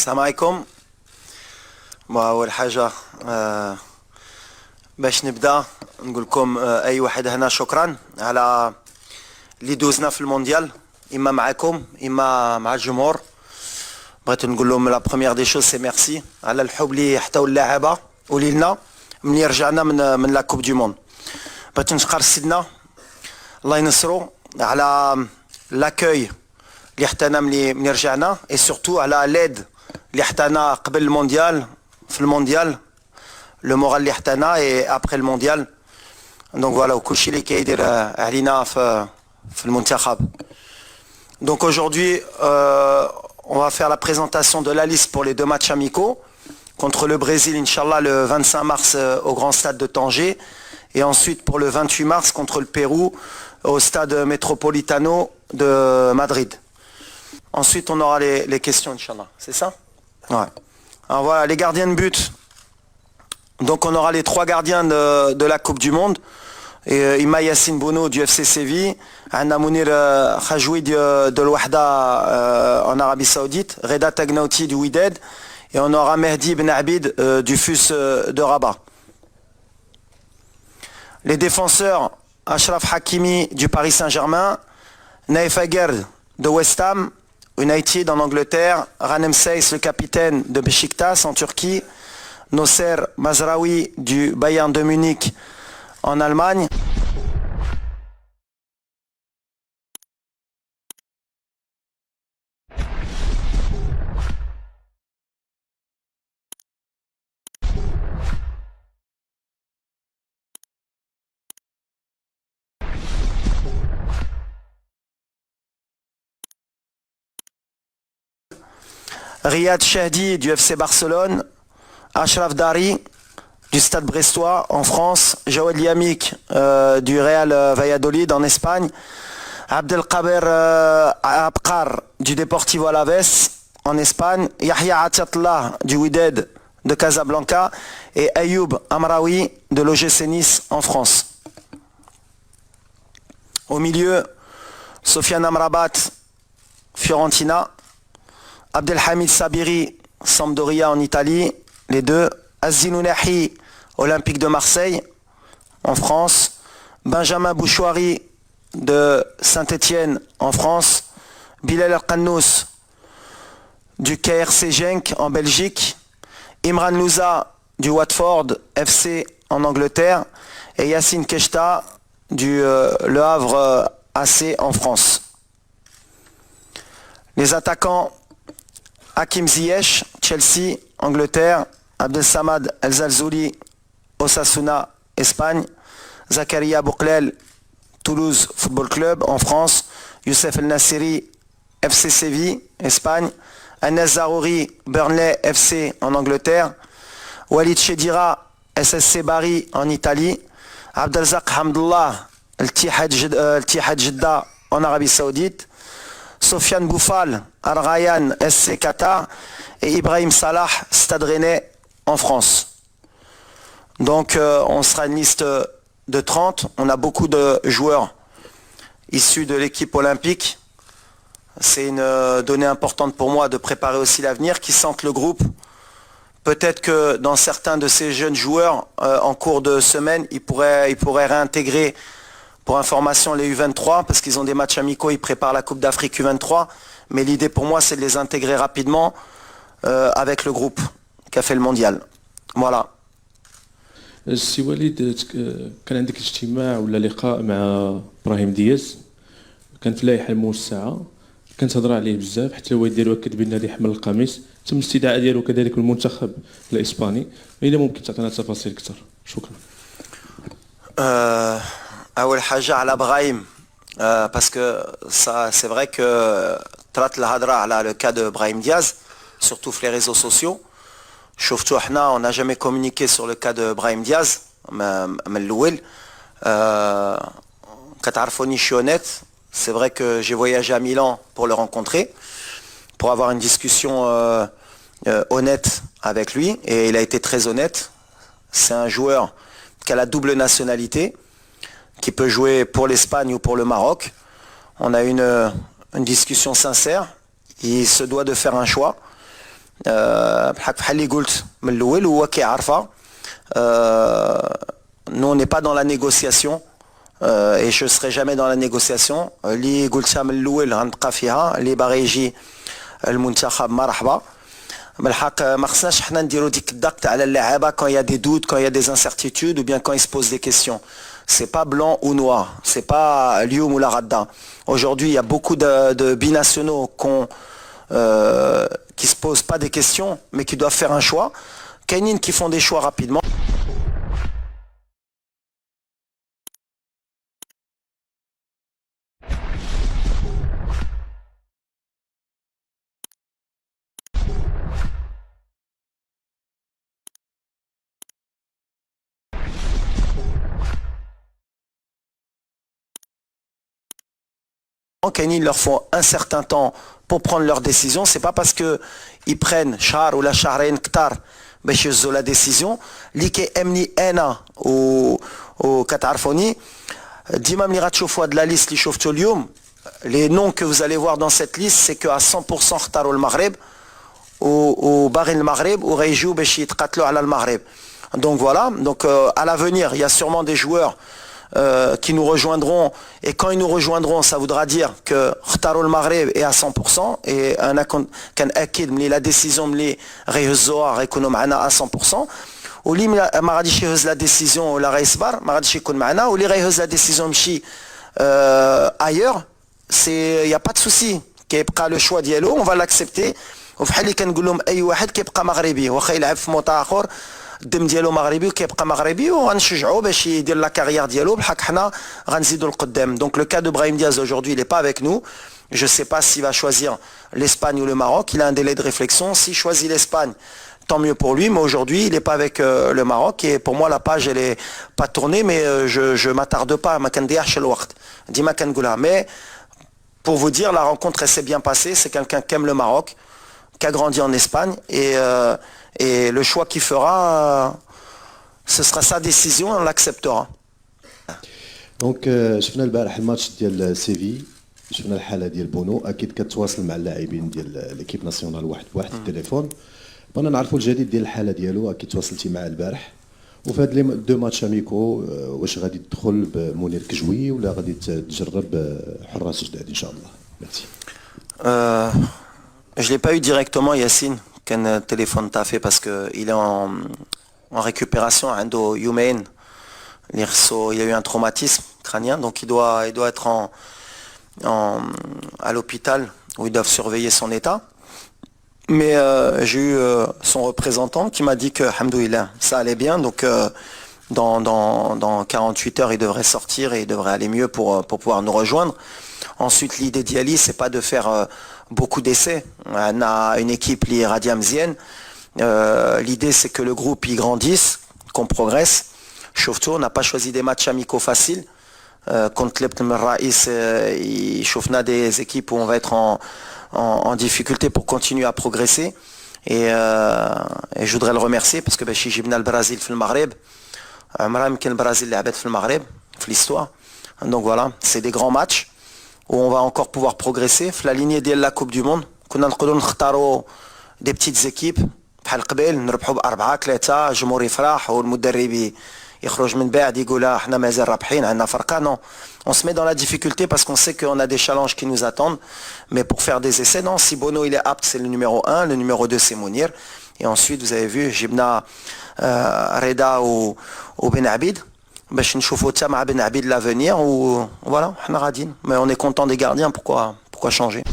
السلام عليكم. أول حاجة باش نبدأ نقول لكم أي واحد هنا شكرا على اللي دوزنا في المونديال، إما معكم إما مع الجمهور. بغيت نقول لهم لا بروميير دي شوز سي ميرسي على الحب اللي حتاو اللاعبة وليلنا ملي رجعنا من لا كوب دو موند. بغيت نشكر سيدنا الله ينصرو على لاكوي اللي حتانا ملي رجعنا، اي سورتو على ليد اللي حتانا قبل المونديال في المونديال، لو مورال اللي حتانا اي ابري المونديال. دونك فوالا وكلشي اللي كيدير علينا في المنتخب. Donc aujourd'hui, on va faire la présentation de la liste pour les deux matchs amicaux contre le Brésil, Inch'Allah, le 25 mars au Grand Stade de Tanger, et ensuite pour le 28 mars contre le Pérou au Stade Metropolitano de Madrid. Ensuite, on aura les questions, Inch'Allah. C'est ça? Ouais. Alors voilà, les gardiens de but. Donc on aura les trois gardiens de la Coupe du Monde. Ima Yassine Bounou du FC Séville, Anna Mounir Khajoui de l'Ouahda en Arabie Saoudite, Reda Tagnauti du Wydad, et on aura Mehdi Ben Abid du FUS de Rabat. Les défenseurs, Achraf Hakimi du Paris Saint-Germain, Naif Aguerd de West Ham United en Angleterre, Ranem Seyss le capitaine de Beşiktaş en Turquie, Nosser Mazraoui du Bayern de Munich en Allemagne. Riyad Chahdi du FC Barcelone, Achraf Dari du Stade Brestois en France, Jawed Liamik du Real Valladolid en Espagne, Abdelkader Abkar du Deportivo Alaves en Espagne, Yahya Atiatullah du Wydad de Casablanca et Ayoub Amraoui de l'OGC Nice en France. Au milieu, Sofiane Amrabat, Fiorentina, Abdelhamid Sabiri, Sampdoria en Italie, les deux, Azinounahi, Olympique de Marseille en France, Benjamin Bouchouari de Saint-Étienne en France, Bilal El-Qannous du KRC Genk en Belgique, Imran Louza du Watford FC en Angleterre et Yacine Keshta du Le Havre AC en France. Les attaquants, Hakim Ziyech, Chelsea, Angleterre, Abdel Samad El Zalzouli, Osasuna, Espagne, Zakaria Bouklel, Toulouse Football Club en France, Youssef El Nassiri, FC Séville, Espagne, Anes Zarouri, Burnley FC en Angleterre, Walid Chedira, SSC Bari en Italie, Abdelzak Hamdullah, El Tihad Jeddah en Arabie Saoudite, Sofiane Boufal, Al Rayyan, SC Qatar et Ibrahim Salah, Stade Rennais en France. Donc on sera une liste de 30. On a beaucoup de joueurs issus de l'équipe olympique. C'est une donnée importante pour moi de préparer aussi l'avenir, qui sentent le groupe. Peut-être que dans certains de ces jeunes joueurs, en cours de semaine, ils pourraient réintégrer, pour information, les U23, parce qu'ils ont des matchs amicaux, ils préparent la Coupe d'Afrique U23. Mais l'idée pour moi, c'est de les intégrer rapidement avec le groupe qui a fait le mondial. Voilà. السي وليد، كان عندك اجتماع ولا لقاء مع ابراهيم دياز، كان في اللائحه الموسعه، كان تهضر عليه بزاف، حتى الوالد ديالو اكد بان غادي يحمل القميص، تم الاستدعاء ديالو كذلك بالمنتخب الاسباني. اذا ممكن تعطينا تفاصيل اكثر، شكرا. اول حاجه على ابراهيم، باسكو سي فري كو طرات الهضره على لو كا دو ابراهيم دياز surtout في les réseaux sociaux. شفتوا احنا on n'a jamais communiqué sur le cas de Brahim Diaz من الاول. كتعرفوني je suis honnête. C'est vrai que j'ai voyagé à Milan pour le rencontrer, pour avoir une discussion honnête avec lui, et il a été très honnête. C'est un joueur qui a la double nationalité, qui peut jouer pour l'Espagne ou pour le Maroc. On a eu une discussion sincère. Il se doit de faire un choix. بحال اللي قلت من الاول هو كيعرفها. nous on n'est pas dans la négociation et je serai jamais dans la négociation. اللي قلتها من الاول غنبقى فيها. اللي باغي يجي المنتخب مرحبا. بالحق ما خصناش حنا نديرو ديك الضغط على اللعابه quand il y a des doutes, quand il y a des incertitudes ou bien quand ils se posent des questions. C'est pas blanc ou noir, c'est pas اليوم ولا غدا. Aujourd'hui, il y a beaucoup de binationaux qui se posent pas des questions mais qui doivent faire un choix. كاينين qui font des choix rapidement. Il leur faut un certain temps pour prendre leur décision. C'est pas parce que ils prennent char ou la charreine ktar باش يهزوا la décision اللي كيأمني انا و كتعرفوني ديما ملي غتشوفوا هاد لا ليست اللي شفتوا اليوم. les noms que vous allez voir dans cette liste c'est que à 100% اختاروا المغرب وباغيين المغرب وغيجيو باش يتقاتلوا على المغرب. Donc voilà, donc à l'avenir, il y a sûrement des joueurs qui nous rejoindront, et quand ils nous rejoindront ça voudra dire que اختاروا المغرب est à 100% et انا كنأكد ملي لا ديسيزيون ملي غيهزوها غيكونوا معنا à 100%. واللي ما غاديش يهز لا ديسيزيون ولا غيصبر ما غاديش يكون معنا. واللي غيهز لا ديسيزيون يمشي ailleurs, c'est y a pas de souci, كيبقى لو شوا ديالو on va l'accepter. وفحال اللي كنقول لهم اي واحد كيبقى مغربي واخا يلعب في موطا اخر الدم ديالو مغربي وكيبقى مغربي وغنشجعوه باش يدير لا كارير ديالو بحال حنا غنزيدوا القدام. Donc le cas de Brahim Diaz aujourd'hui il est pas avec nous. Je sais pas s'il va choisir l'Espagne ou le Maroc. Il a un délai de réflexion. S'il choisit l'Espagne, tant mieux pour lui. Mais aujourd'hui il est pas avec le Maroc et pour moi la page elle est pas tournée. Mais je m'attarde pas. ما كنديعش الوقت ديما كنقولها. Mais pour vous dire la rencontre elle s'est bien passée. C'est quelqu'un qui aime le Maroc, qui a grandi en Espagne et le choix qu'il fera, ce sera sa décision, on l'acceptera. دونك شفنا البارح الماتش ديال سيفي، شفنا الحاله ديال بونو، اكيد كتواصل مع اللاعبين ديال ليكيب ناسيونال واحد بواحد التليفون. بغينا نعرفوا الجديد ديال الحاله ديالو، اكيد تواصلتي معاه البارح. وفي هاد لي دو ماتش اميكو واش غادي تدخل بمنير كجوي ولا غادي تجرب حراس جداد ان شاء الله؟ ميرسي. Je l'ai pas eu directement Yacine qu'un téléphone t'a fait parce que il est en récupération عنده يومين. Il y a eu un traumatisme crânien donc il doit être à l'hôpital où ils doivent surveiller son état. Mais j'ai eu son représentant qui m'a dit que alhamdoulilah ça allait bien donc dans 48 heures il devrait sortir et il devrait aller mieux pour pouvoir nous rejoindre. Ensuite l'idée d'Yali c'est pas de faire beaucoup d'essais. On a une équipe liée Radiamzienne. L'idée c'est que le groupe y grandisse, qu'on progresse. Chauvetou, on n'a pas choisi des matchs amicaux faciles. Contre l'Ebn Raïs, on a des équipes où on va être en difficulté pour continuer à progresser. Et je voudrais le remercier parce que si j'ai venu au Brésil في المغرب, عمرها يمكن البرازيل لعبت في المغرب في l'histoire. Donc voilà, c'est des grands matchs où on va encore pouvoir progresser. La lignée de la Coupe du Monde, كنا نقدروا نختاروا des petites équipes بحال قبل نربحوا ب4-3 جمهور يفرح والمدرب يخرج من بعد يقول احنا مازال رابحين عندنا فرقه. Non, on se met dans la difficulté parce qu'on sait qu'on a des challenges qui nous attendent. Mais pour faire des essais, non, si Bono il est apte, c'est le numéro 1, le numéro 2 c'est Mounir. Et ensuite, vous avez vu, جبنا Reda ou Ben Abid. باش نشوفوا حتى مع بن عبيد l'avenir ou voilà, احنا غاديين. Mais on est content des gardiens, pourquoi changer?